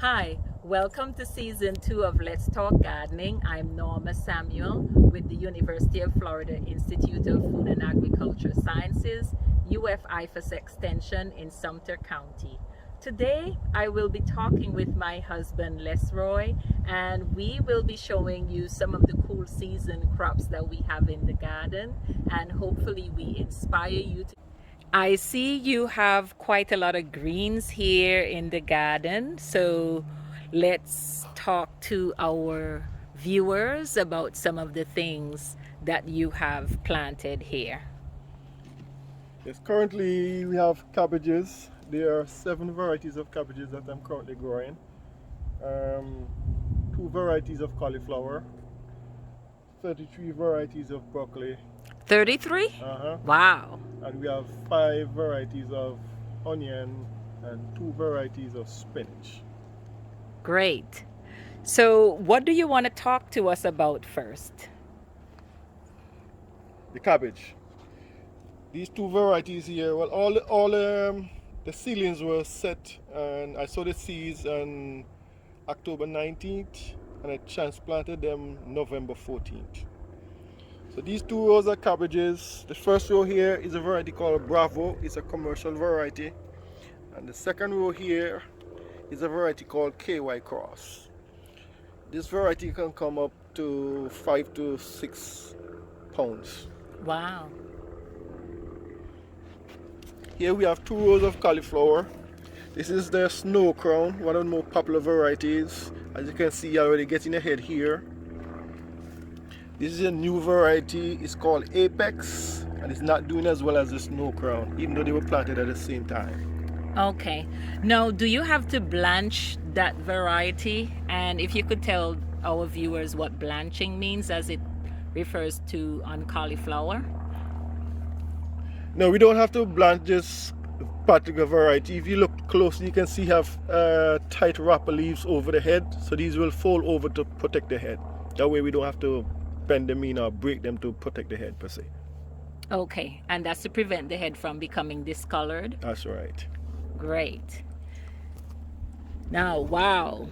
Hi, welcome to season 2 of Let's Talk Gardening. I'm Lesroy Samuel with the University of Florida Institute of Food and Agriculture Sciences, UF-IFAS Extension in Sumter County. Today, I will be talking with my husband Lesroy, and we will be showing you some of the cool season crops that we have in the garden, and hopefully we inspire you to. I see you have quite a lot of greens here in the garden, so let's talk to our viewers about some of the things that you have planted here. Yes, currently we have cabbages. There are 7 varieties of cabbages that I'm currently growing. 2 varieties of cauliflower, 33 varieties of broccoli, 33? uh-huh, Wow, and we have 5 varieties of onion and 2 varieties of spinach. great. So, what do you want to talk to us about first? The cabbage. These 2 varieties here, well, all the seedlings were set, and I sowed the seeds on October 19th, and I transplanted them November 14th. So these 2 rows of cabbages, the first row here is a variety called Bravo. It's a commercial variety. And the second row here is a variety called KY Cross. This variety can come up to 5 to 6 pounds. Wow. Here we have 2 rows of cauliflower. This is the Snow Crown, one of the more popular varieties. As you can see, already getting ahead here. This is a new variety. It's called Apex, and it's not doing as well as the Snow Crown, even though they were planted at the same time. Okay. Now, do you have to blanch that variety? And if you could tell our viewers what blanching means as it refers to on cauliflower? No, we don't have to blanch this particular variety. If you look closely, you can see have tight wrapper leaves over the head, so these will fold over to protect the head. That way we don't have to bend them in or break them to protect the head per se. Okay, and that's to prevent the head from becoming discolored? That's right. Great. Now, wow,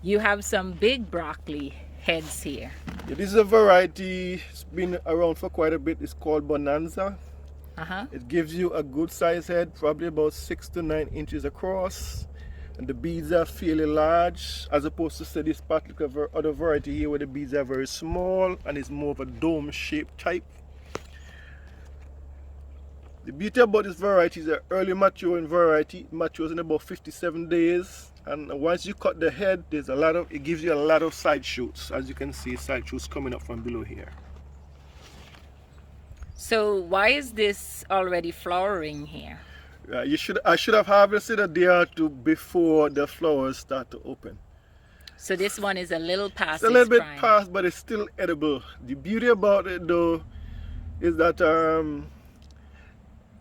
you have some big broccoli heads here. Yeah, this is a variety, it's been around for quite a bit. It's called Bonanza. Uh-huh. It gives you a good size head, probably about 6 to 9 inches across. And the beads are fairly large, as opposed to say this particular other variety here where the beads are very small and it's more of a dome shaped type. The beauty about this variety is an early maturing variety. It matures in about 57 days. And once you cut the head, it gives you a lot of side shoots. As you can see, side shoots coming up from below here. So why is this already flowering here? I should have harvested a day or 2 before the flowers start to open. So this one is a little past It's a little its bit prime. past, but it's still edible. The beauty about it though is that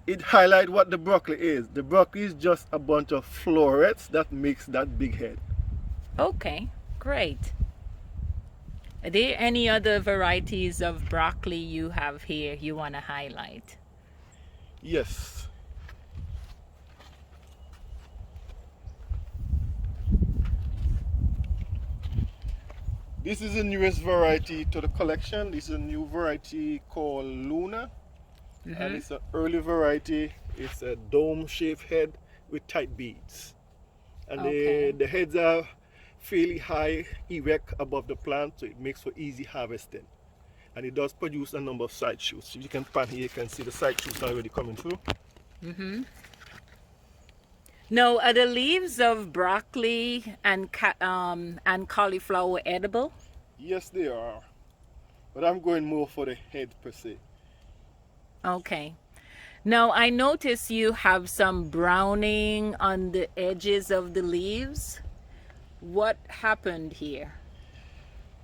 it highlights what the broccoli is. The broccoli is just a bunch of florets that makes that big head. Okay, great. Are there any other varieties of broccoli you have here you want to highlight? Yes. This is the newest variety to the collection. This is a new variety called Luna. And it's an early variety. It's a dome-shaped head with tight beads. And Okay. the heads are fairly high, erect above the plant, so it makes for easy harvesting. And it does produce a number of side shoots. If you can pan here, you can see the side shoots already coming through. Now, are the leaves of broccoli and cauliflower edible? Yes, they are. But I'm going more for the head per se. Okay. Now, I notice you have some browning on the edges of the leaves. What happened here?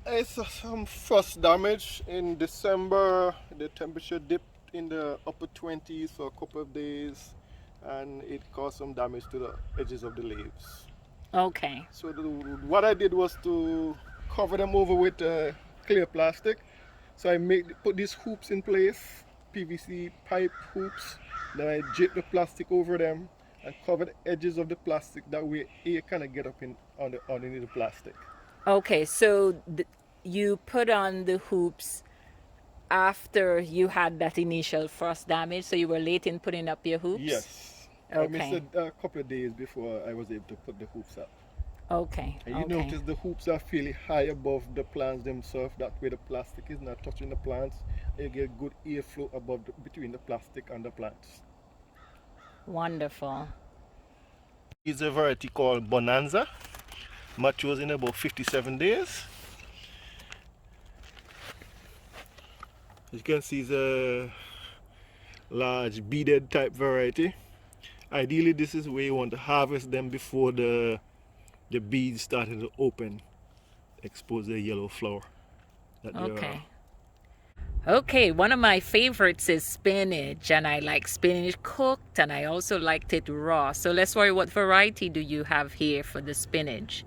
It's some frost damage. In December, the temperature dipped in the upper 20s for a couple of days, and it caused some damage to the edges of the leaves. Okay. So what I did was to cover them over with clear plastic. So I put these hoops in place, PVC pipe hoops. Then I draped the plastic over them, and cover the edges of the plastic. That way air kind of get up in on the underneath the plastic. Okay, so you put on the hoops after you had that initial frost damage, so you were late in putting up your hoops? Yes. I missed Okay. a couple of days before I was able to put the hoops up. Okay. And you Okay. notice the hoops are fairly high above the plants themselves. That way the plastic is not touching the plants. You get good airflow between the plastic and the plants. Wonderful. It's a variety called Bonanza. Matures in about 57 days. As you can see, it's a large beaded type variety. Ideally, this is where you want to harvest them before the beads started to open, expose the yellow flower that they are. Okay. Okay, one of my favorites is spinach, and I like spinach cooked, and I also liked it raw. So Lesroy, what variety do you have here for the spinach?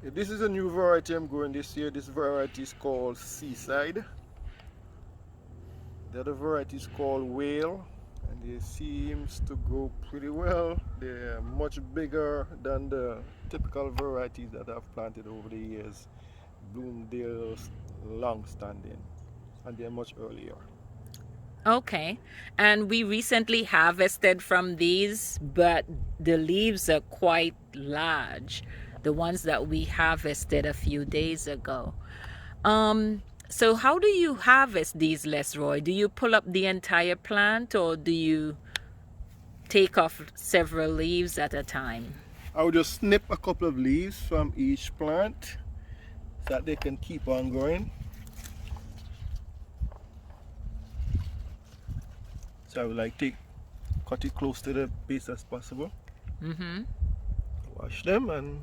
This is a new variety I'm growing this year. This variety is called Seaside. The other variety is called Whale, and they seems to grow pretty well. They're much bigger than the typical varieties that I've planted over the years. Bloomdale's long standing, and they're much earlier. Okay, and we recently harvested from these, but the leaves are quite large, the ones that we harvested a few days ago. So how do you harvest these, Lesroy? Do you pull up the entire plant, or do you take off several leaves at a time? I would just snip a couple of leaves from each plant so that they can keep on growing. So I would cut it close to the base as possible. Wash them and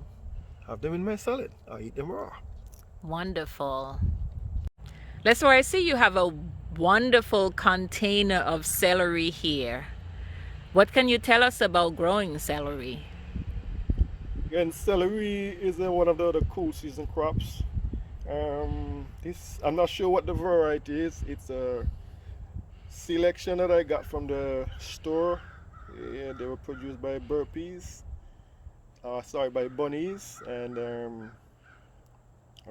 have them in my salad. I eat them raw. Wonderful. Lesroy, I see you have a wonderful container of celery here. What can you tell us about growing celery? Again, celery is one of the other cool season crops. I'm not sure what the variety is. It's a selection that I got from the store. Yeah, they were produced by by Bunnies, and I'm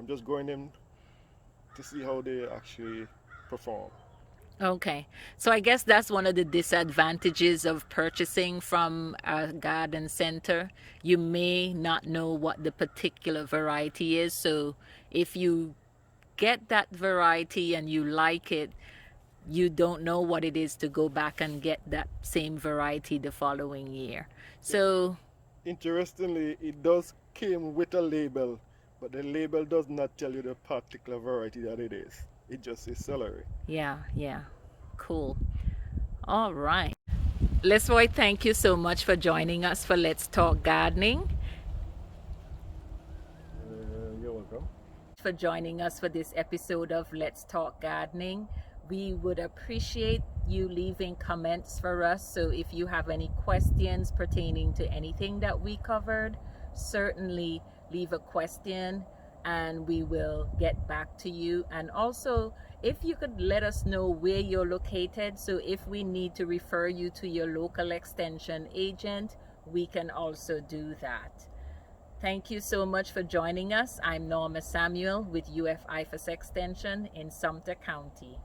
just growing them to see how they actually perform. Okay, so I guess that's one of the disadvantages of purchasing from a garden center. You may not know what the particular variety is, so if you get that variety and you like it, you don't know what it is to go back and get that same variety the following year. So interestingly, it does came with a label, but the label does not tell you the particular variety that it is. It just says celery. yeah, cool. All right. Lesroy, thank you so much for joining us for Let's Talk Gardening. You're welcome. For joining us for this episode of Let's Talk Gardening. We would appreciate you leaving comments for us. So if you have any questions pertaining to anything that we covered, certainly leave a question and we will get back to you. And also, if you could let us know where you're located, so if we need to refer you to your local extension agent, we can also do that. Thank you so much for joining us. I'm Norma Samuel with UF-IFAS Extension in Sumter County.